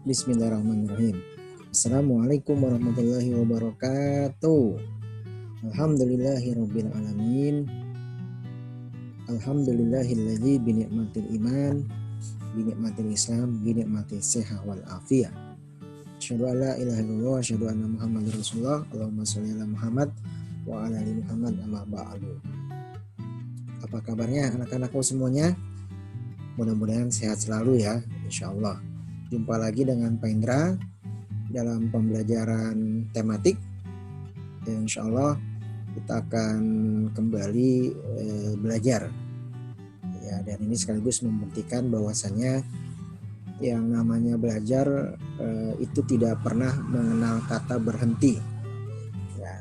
Bismillahirrahmanirrahim. Assalamualaikum warahmatullahi wabarakatuh. Alhamdulillahirabbil alamin. Alhamdulillahilladzi bi ni'matil iman, bi ni'matil islam, bi ni'matis sihah wal afiyah. Asyhadu an la ilaha illallah wa asyhadu anna Muhammadar Rasulullah. Allahumma shalli ala Muhammad wa ala ali Muhammad amma ba'du. Apa kabarnya anak-anakku semuanya? Mudah-mudahan sehat selalu ya, insyaallah. Jumpa lagi dengan Pak Indra dalam pembelajaran tematik. Insya Allah kita akan kembali belajar. Ya, dan ini sekaligus membuktikan bahwasannya yang namanya belajar itu tidak pernah mengenal kata berhenti. Ya,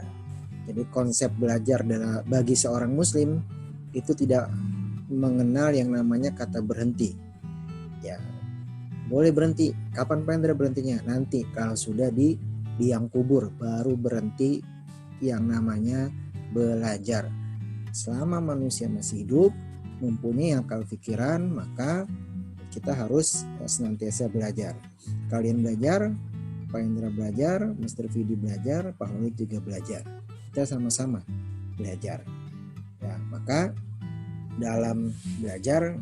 jadi konsep belajar bagi seorang Muslim itu tidak mengenal yang namanya kata berhenti. Ya. Boleh berhenti. Kapan Pak Indra berhentinya? Nanti kalau sudah di liang kubur baru berhenti yang namanya belajar. Selama manusia masih hidup, mempunyai akal pikiran, maka kita harus senantiasa belajar. Kalian belajar, Pak Indra belajar, Mr. Vidi belajar, Pak Holik juga belajar. Kita sama-sama belajar. Ya, maka dalam belajar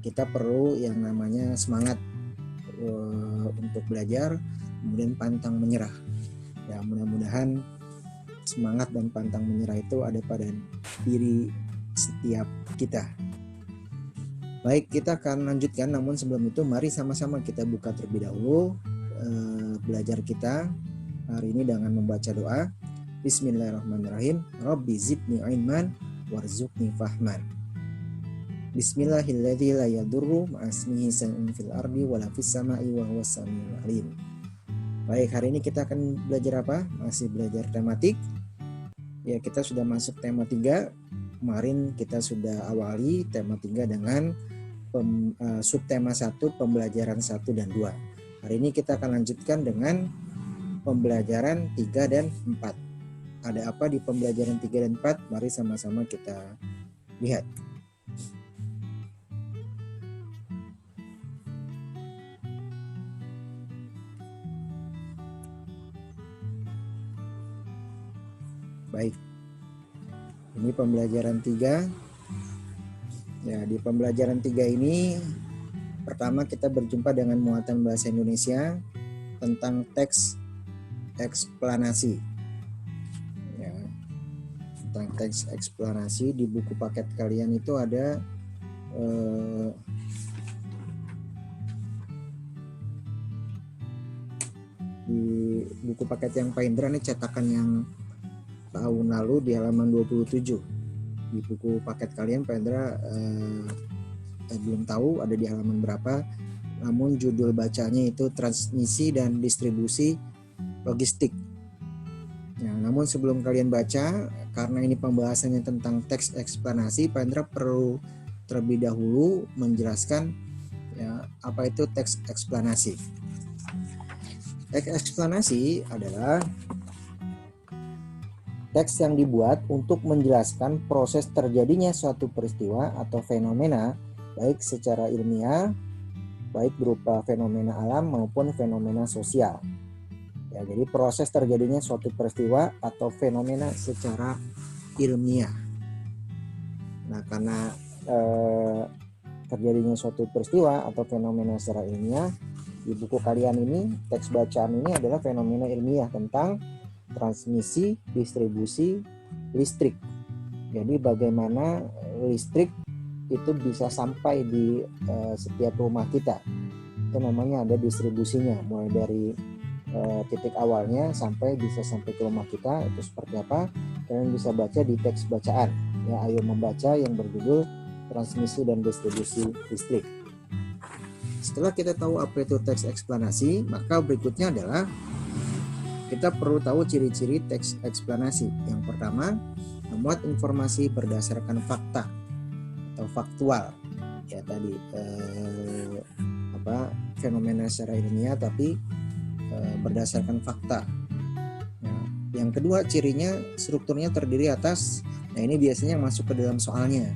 kita perlu yang namanya semangat untuk belajar, kemudian pantang menyerah. Ya, mudah-mudahan semangat dan pantang menyerah itu ada pada diri setiap kita. Baik, kita akan lanjutkan, namun sebelum itu mari sama-sama kita buka terlebih dahulu belajar kita hari ini dengan membaca doa. Bismillahirrahmanirrahim. Rabbi zidni ilman warzuqni fahman. Bismillahilladzi la yadurru ma'asmihi shay'un fil ardi wala fis sama'i wa huwas samiul alim. Baik, hari ini kita akan belajar apa? Masih belajar tematik. Ya, kita sudah masuk tema 3. Kemarin kita sudah awali tema 3 dengan subtema 1, pembelajaran 1 dan 2. Hari ini kita akan lanjutkan dengan pembelajaran 3 dan 4. Ada apa di pembelajaran 3 dan 4? Mari sama-sama kita lihat. Baik, ini pembelajaran 3. Ya, di pembelajaran 3 ini pertama kita berjumpa dengan muatan bahasa Indonesia tentang teks eksplanasi. Ya, tentang teks eksplanasi di buku paket kalian itu ada di buku paket yang Pak Indra nih cetakan yang tahun lalu di halaman 27. Di buku paket kalian Pak Indra belum tahu ada di halaman berapa, namun judul bacanya itu transmisi dan distribusi logistik. Ya, namun sebelum kalian baca, karena ini pembahasannya tentang teks eksplanasi, Pak Indra perlu terlebih dahulu menjelaskan ya, apa itu teks eksplanasi. Teks eksplanasi adalah teks yang dibuat untuk menjelaskan proses terjadinya suatu peristiwa atau fenomena, baik secara ilmiah, baik berupa fenomena alam maupun fenomena sosial. Ya, jadi proses terjadinya suatu peristiwa atau fenomena secara ilmiah. Nah, karena terjadinya suatu peristiwa atau fenomena secara ilmiah, di buku kalian ini, teks bacaan ini adalah fenomena ilmiah tentang transmisi, distribusi listrik. Jadi bagaimana listrik itu bisa sampai di setiap rumah kita. Itu namanya ada distribusinya, mulai dari titik awalnya sampai bisa sampai ke rumah kita. Itu seperti apa? Kalian bisa baca di teks bacaan. Ya, ayo membaca yang berjudul transmisi dan distribusi listrik. Setelah kita tahu apa itu teks eksplanasi, maka berikutnya adalah kita perlu tahu ciri-ciri teks eksplanasi. Yang pertama, memuat informasi berdasarkan fakta atau faktual. Ya, tadi fenomena secara ilmiah tapi berdasarkan fakta. Nah, yang kedua, cirinya strukturnya terdiri atas. Nah, ini biasanya masuk ke dalam soalnya.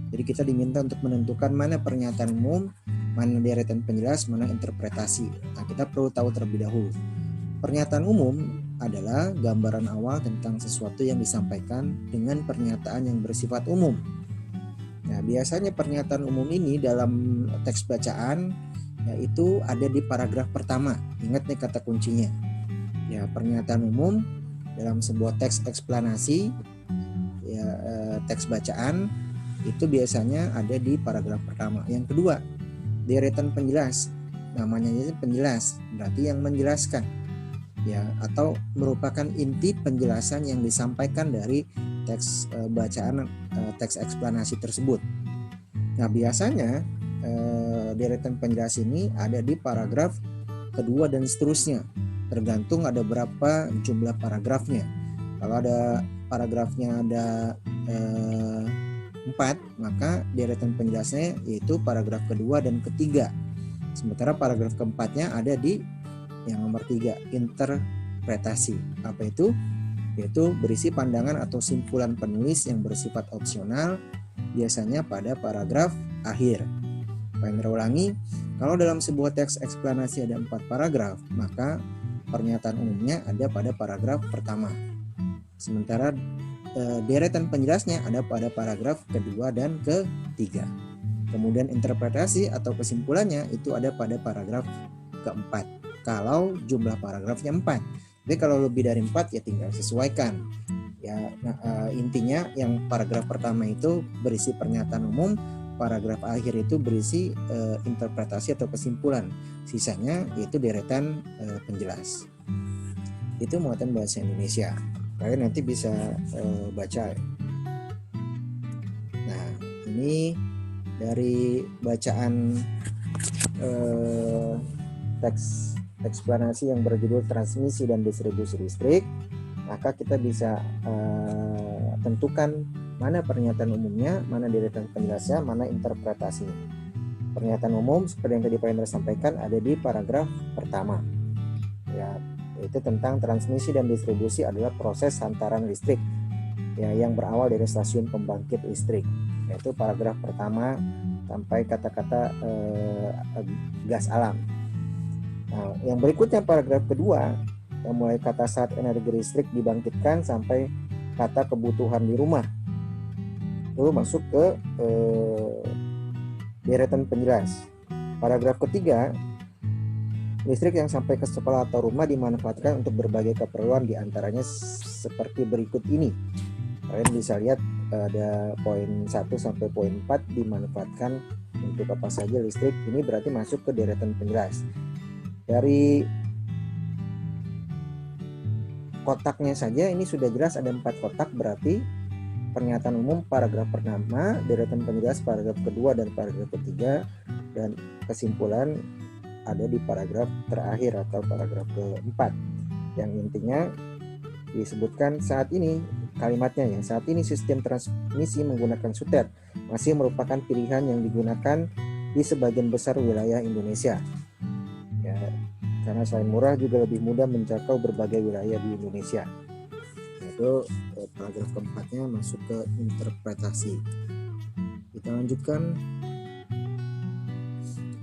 Jadi kita diminta untuk menentukan mana pernyataan umum, mana deretan penjelas, mana interpretasi. Nah, kita perlu tahu terlebih dahulu. Pernyataan umum adalah gambaran awal tentang sesuatu yang disampaikan dengan pernyataan yang bersifat umum. Nah, biasanya pernyataan umum ini dalam teks bacaan yaitu ada di paragraf pertama. Ingat nih kata kuncinya. Ya, pernyataan umum dalam sebuah teks eksplanasi, ya, teks bacaan itu biasanya ada di paragraf pertama. Yang kedua, deretan penjelas. Namanya aja penjelas, berarti yang menjelaskan. Ya, atau merupakan inti penjelasan yang disampaikan dari teks bacaan, teks eksplanasi tersebut. Nah, biasanya deretan penjelas ini ada di paragraf kedua dan seterusnya, tergantung ada berapa jumlah paragrafnya. Kalau ada paragrafnya ada 4, maka deretan penjelasnya yaitu paragraf kedua dan ketiga. Sementara paragraf keempatnya ada di yang nomor 3, interpretasi. Apa itu? Yaitu berisi pandangan atau simpulan penulis yang bersifat opsional, biasanya pada paragraf akhir. Pengen ulangi, kalau dalam sebuah teks eksplanasi ada 4 paragraf, maka pernyataan umumnya ada pada paragraf pertama. Sementara deretan penjelasnya ada pada paragraf kedua dan ketiga. Kemudian interpretasi atau kesimpulannya itu ada pada paragraf keempat. Kalau jumlah paragrafnya 4. Tapi kalau lebih dari 4 ya tinggal sesuaikan. Ya, intinya yang paragraf pertama itu berisi pernyataan umum, paragraf akhir itu berisi interpretasi atau kesimpulan. Sisanya yaitu deretan penjelas. Itu muatan bahasa Indonesia. Kalian nanti bisa baca. Nah, ini dari bacaan teks eksplanasi yang berjudul transmisi dan distribusi listrik, maka kita bisa tentukan mana pernyataan umumnya, mana deretan penjelasnya, mana interpretasinya. Pernyataan umum seperti yang tadi Pak Indra sampaikan ada di paragraf pertama. Ya, itu tentang transmisi dan distribusi adalah proses hantaran listrik ya, yang berawal dari stasiun pembangkit listrik. Yaitu paragraf pertama sampai kata-kata gas alam. Nah, yang berikutnya paragraf kedua yang mulai kata saat energi listrik dibangkitkan sampai kata kebutuhan di rumah. Lalu masuk ke deretan penjelas. Paragraf ketiga, listrik yang sampai ke sekolah atau rumah dimanfaatkan untuk berbagai keperluan, diantaranya seperti berikut ini. Kalian bisa lihat ada poin 1 sampai poin 4 dimanfaatkan untuk apa saja listrik. Ini berarti masuk ke deretan penjelas. Dari kotaknya saja ini sudah jelas ada 4 kotak, berarti pernyataan umum paragraf pertama, deretan penjelas paragraf kedua dan paragraf ketiga, dan kesimpulan ada di paragraf terakhir atau paragraf keempat. Yang intinya disebutkan saat ini, kalimatnya ya, saat ini sistem transmisi menggunakan sutet masih merupakan pilihan yang digunakan di sebagian besar wilayah Indonesia. Ya, karena selain murah juga lebih mudah menjangkau berbagai wilayah di Indonesia. Itu paragraf keempatnya masuk ke interpretasi. Kita lanjutkan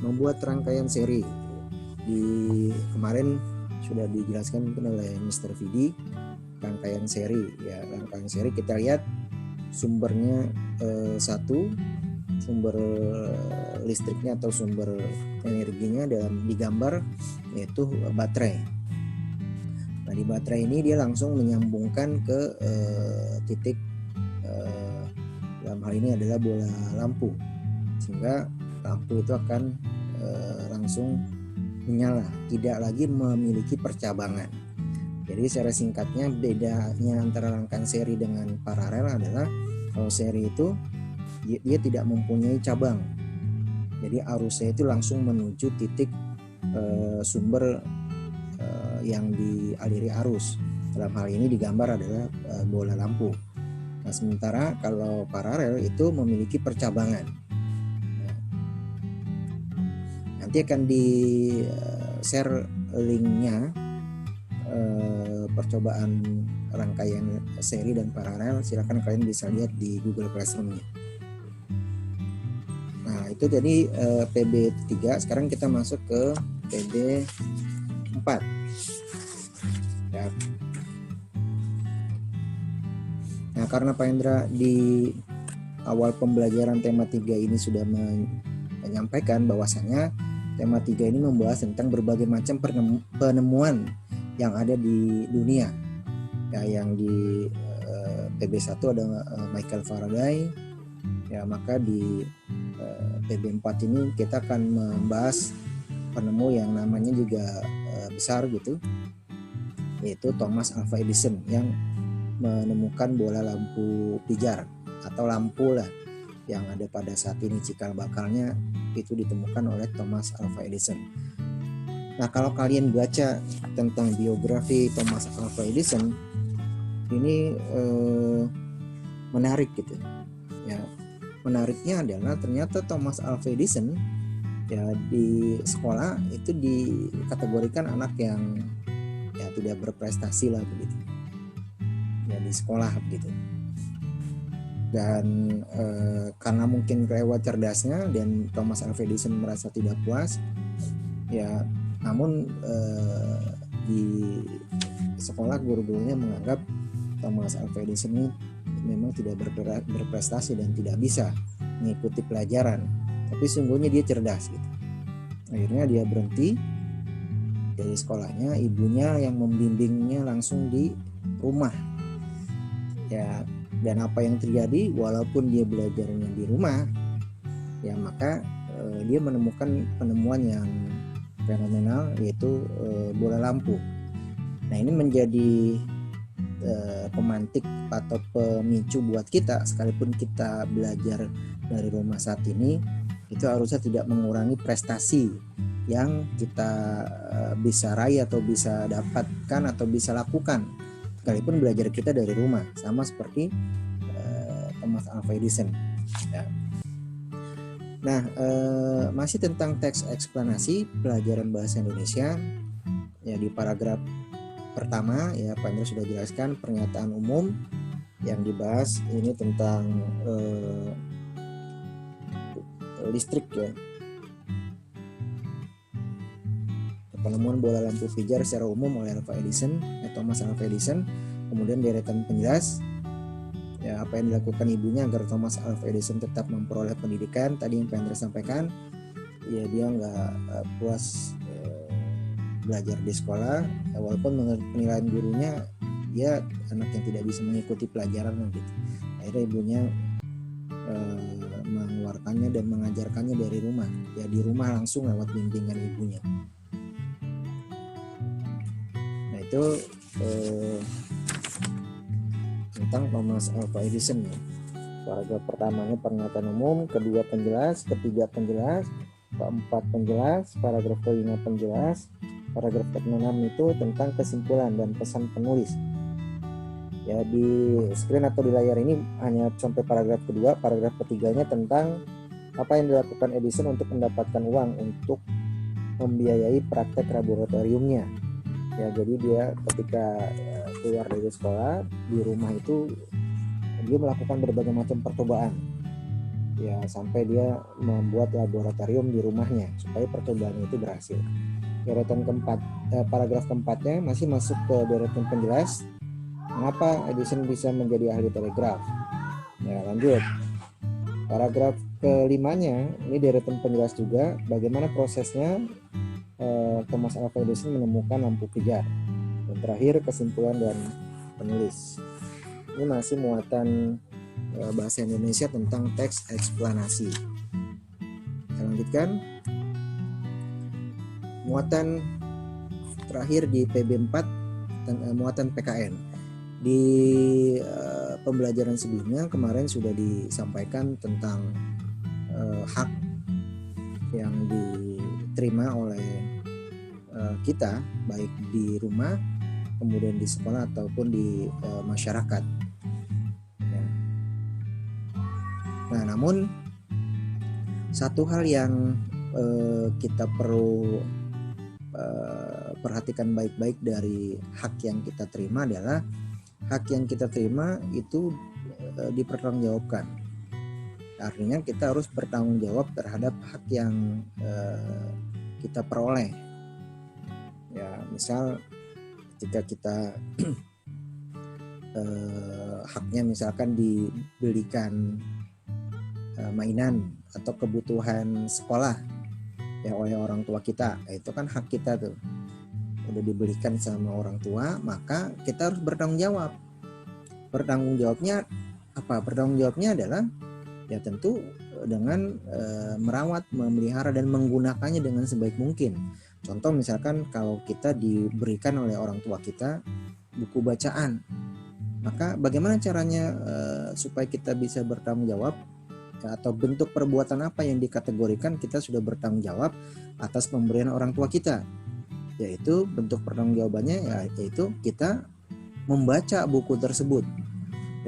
membuat rangkaian seri. Di kemarin sudah dijelaskan mungkin oleh Mr. Vidi, rangkaian seri. Ya, rangkaian seri kita lihat sumbernya satu, sumber listriknya atau sumber energinya dalam digambar yaitu baterai. Nah, di baterai ini dia langsung menyambungkan ke titik dalam hal ini adalah bola lampu, sehingga lampu itu akan langsung menyala, tidak lagi memiliki percabangan. Jadi secara singkatnya bedanya antara rangkaian seri dengan paralel adalah kalau seri itu dia tidak mempunyai cabang. Jadi arusnya itu langsung menuju titik sumber yang dialiri arus. Dalam hal ini digambar adalah bola lampu. Nah, sementara kalau paralel itu memiliki percabangan. Nanti akan di share linknya percobaan rangkaian seri dan paralel. Silakan kalian bisa lihat di Google Classroom-nya. Nah, itu jadi PB 3. Sekarang kita masuk ke PB 4 ya. Nah, karena Pak Hendra di awal pembelajaran tema 3 ini sudah menyampaikan bahwasanya tema 3 ini membahas tentang berbagai macam penemuan yang ada di dunia. Ya, yang di PB1 ada Michael Faraday. Ya, maka di PB4 ini kita akan membahas penemu yang namanya juga besar gitu, yaitu Thomas Alva Edison yang menemukan bola lampu pijar atau lampu lah yang ada pada saat ini cikal bakalnya itu ditemukan oleh Thomas Alva Edison. Nah, kalau kalian baca tentang biografi Thomas Alva Edison ini menarik gitu ya. Menariknya adalah ternyata Thomas Alva Edison ya di sekolah itu dikategorikan anak yang ya tidak berprestasi lah begitu ya di sekolah begitu. Dan karena mungkin kelewat cerdasnya dan Thomas Alva Edison merasa tidak puas ya, namun di sekolah guru-gurunya menganggap Thomas Alva Edison ini memang tidak berprestasi dan tidak bisa mengikuti pelajaran, tapi sungguhnya dia cerdas gitu. Akhirnya dia berhenti dari sekolahnya, ibunya yang membimbingnya langsung di rumah ya. Dan apa yang terjadi, walaupun dia belajarnya di rumah ya, maka dia menemukan penemuan yang fenomenal, yaitu bola lampu. Nah, ini menjadi pemantik atau pemicu buat kita, sekalipun kita belajar dari rumah saat ini, itu harusnya tidak mengurangi prestasi yang kita bisa raih atau bisa dapatkan atau bisa lakukan sekalipun belajar kita dari rumah, sama seperti Thomas Alva Edison ya. Nah, masih tentang teks eksplanasi pelajaran bahasa Indonesia ya, di paragraf pertama ya Pak Hendra sudah jelaskan pernyataan umum yang dibahas ini tentang listrik ya, penemuan bola lampu pijar secara umum oleh Thomas Alva Edison. Kemudian deretan penjelas ya apa yang dilakukan ibunya agar Thomas Alva Edison tetap memperoleh pendidikan. Tadi yang Pak Hendra sampaikan ya, dia nggak puas belajar di sekolah ya, walaupun menurut penilaian gurunya dia anak yang tidak bisa mengikuti pelajaran gitu. Akhirnya ibunya mengeluarkannya dan mengajarkannya dari rumah ya, di rumah langsung lewat bimbingan ibunya. Nah, itu tentang Thomas Alva Edison ya. Paragraf pertamanya pernyataan umum, kedua penjelas, ketiga penjelas, keempat penjelas, paragraf kelima penjelas, paragraf ke-6 itu tentang kesimpulan dan pesan penulis. Ya, di screen atau di layar ini hanya sampai paragraf kedua. Paragraf ketiganya tentang apa yang dilakukan Edison untuk mendapatkan uang untuk membiayai praktek laboratoriumnya. Ya, jadi dia ketika keluar dari sekolah, di rumah itu dia melakukan berbagai macam percobaan. Ya, sampai dia membuat laboratorium di rumahnya supaya percobaan itu berhasil. Deretan keempat, paragraf keempatnya masih masuk ke deretan penjelas. Mengapa Edison bisa menjadi ahli telegraf? Ya, lanjut. Paragraf kelimanya ini deretan penjelas juga bagaimana prosesnya Thomas Alva Edison menemukan lampu pijar. Dan terakhir kesimpulan dan penulis. Ini masih muatan bahasa Indonesia tentang teks eksplanasi. Kita lanjutkan. Muatan terakhir di PB4 muatan PKN. Di pembelajaran sebelumnya kemarin sudah disampaikan tentang hak yang diterima oleh kita baik di rumah, kemudian di sekolah ataupun di masyarakat. Ya. Nah, namun satu hal yang kita perlu perhatikan baik-baik dari hak yang kita terima adalah hak yang kita terima itu dipertanggungjawabkan. Artinya kita harus bertanggung jawab terhadap hak yang kita peroleh. Ya, misal ketika kita haknya misalkan dibelikan mainan atau kebutuhan sekolah ya oleh orang tua kita, itu kan hak kita tuh, udah dibelikan sama orang tua, maka kita harus bertanggung jawab. Bertanggung jawabnya apa? Bertanggung jawabnya adalah ya tentu dengan merawat, memelihara dan menggunakannya dengan sebaik mungkin. Contoh misalkan kalau kita diberikan oleh orang tua kita buku bacaan, maka bagaimana caranya supaya kita bisa bertanggung jawab, atau bentuk perbuatan apa yang dikategorikan kita sudah bertanggung jawab atas pemberian orang tua kita? Yaitu bentuk pertanggungjawabannya yaitu kita membaca buku tersebut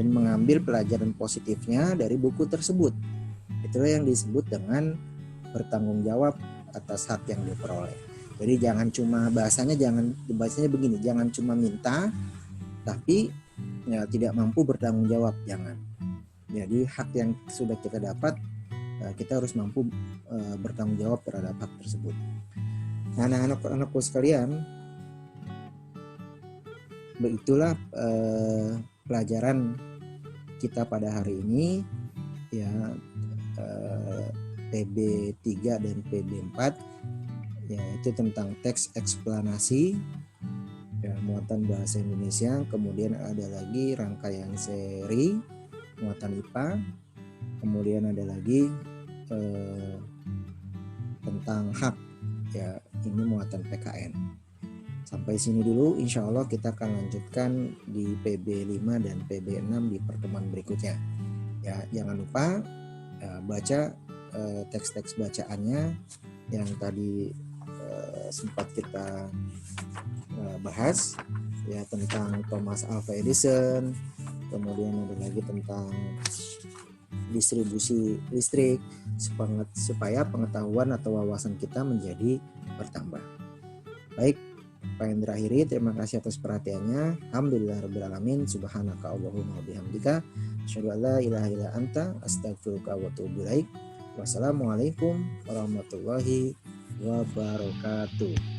dan mengambil pelajaran positifnya dari buku tersebut. Itulah yang disebut dengan bertanggung jawab atas hak yang diperoleh. Jadi jangan cuma bahasanya begini, jangan cuma minta tapi ya tidak mampu bertanggung jawab, jangan. Jadi hak yang sudah kita dapat, kita harus mampu bertanggung jawab terhadap hak tersebut. Nah, anak-anakku sekalian, begitulah pelajaran kita pada hari ini ya, PB3 dan PB4, yaitu tentang teks eksplanasi ya, muatan bahasa Indonesia. Kemudian ada lagi rangkaian seri muatan IPA, kemudian ada lagi tentang hak ya, ini muatan PKN. Sampai sini dulu, insya Allah kita akan lanjutkan di PB5 dan PB6 di pertemuan berikutnya. Ya, jangan lupa baca teks-teks bacaannya yang tadi sempat kita bahas ya, tentang Thomas Alva Edison, kemudian ada lagi tentang distribusi listrik, supaya pengetahuan atau wawasan kita menjadi bertambah. Baik, Pak Hendra akhiri, terima kasih atas perhatiannya. Alhamdulillahirabbil subhanaka Allahumma bihamdika asyhadu an la ilaha illa anta astaghfiruka wa atubu ilaik. Wassalamualaikum warahmatullahi wabarakatuh.